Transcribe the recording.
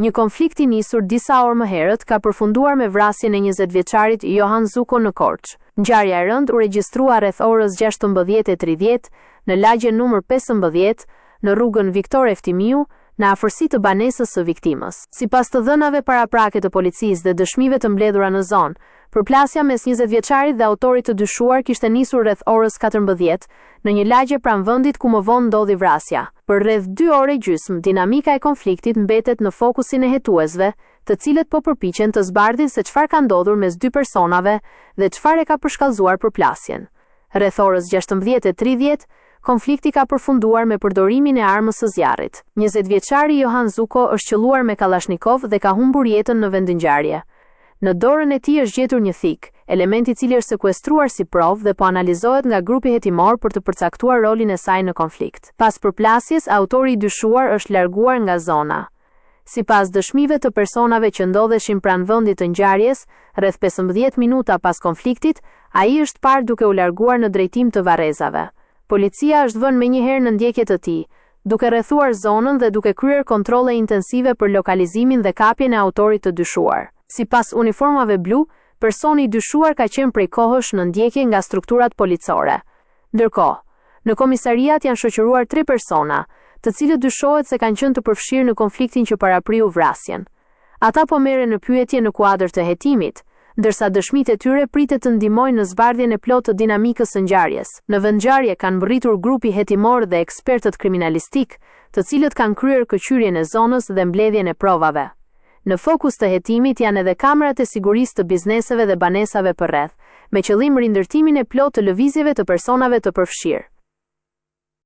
Një konflikt i nisur disa orë më herët ka përfunduar me vrasjen e 20-vjeçarit Johan Zuko në Korçë. Ngjarja e rëndë u regjistrua rreth orës 16:30 në lagjen numër 15 në rrugën Viktor Eftimiu, në afërsi të banesës së viktimës. Sipas të dhënave paraprake të policisë dhe dëshmive të mbledhura në zonë, përplasja mes 20-vjeçarit dhe autorit të dyshuar kishte nisur rreth orës 14 në një lagje pranë vendit ku më vonë ndodhi vrasja. Për rreth 2 orë e gjysmë, dinamika e konfliktit mbetet në fokusin e hetuesve, të cilët po përpiqen të zbardhin se çfarë ka ndodhur mes dy personave dhe çfarë e ka përshkallëzuar përplasjen. Rreth orës 16:30, konflikti ka përfunduar me përdorimin e armës së zjarrit. 20-vjeçari Johan Zuko është qelluar me Kalashnikov dhe ka humbur jetën në vendingjarje. Në dorën e tij është gjetur një thik, element i cili është sekuestruar si provë dhe po analizohet nga grupi hetimor për të përcaktuar rolin e saj në konflikt. Pas përplasjes, autori i dyshuar është larguar nga zona. Sipas dëshmive të personave që ndodheshin pranë vendit të ngjarjes, rreth 15 minuta pas konfliktit, ai është parë duke u larguar në drejtim të varrezave. Policia është vënë menjëherë në ndjekje të tij, duke rrethuar zonën dhe duke kryer kontrolle intensive për lokalizimin dhe kapjen e autorit të dyshuar. Sipas uniformave blu, personi i dyshuar ka qenë prej kohësh në ndjekje nga strukturat policore. Ndërkohë, në komisariat janë shoqëruar 3 persona, të cilët dyshohet se kanë qenë të përfshirë në konfliktin që parapriu vrasjen. Ata po merren në pyetje në kuadër të hetimit, ndërsa dëshmitë e tyre pritet të ndihmojnë në zbardhjen e plotë të dinamikës së ngjarjes. Në vendngjarje kanë mbërritur grupi hetimor dhe ekspertët kriminalistik, të cilët kanë kryer këqyrjen e zonës dhe mbledhjen e provave. Në fokus të hetimit janë edhe kamerat e sigurisë të bizneseve dhe banesave përreth, me qëllim rindërtimin e plotë të lëvizjeve të personave të përfshirë.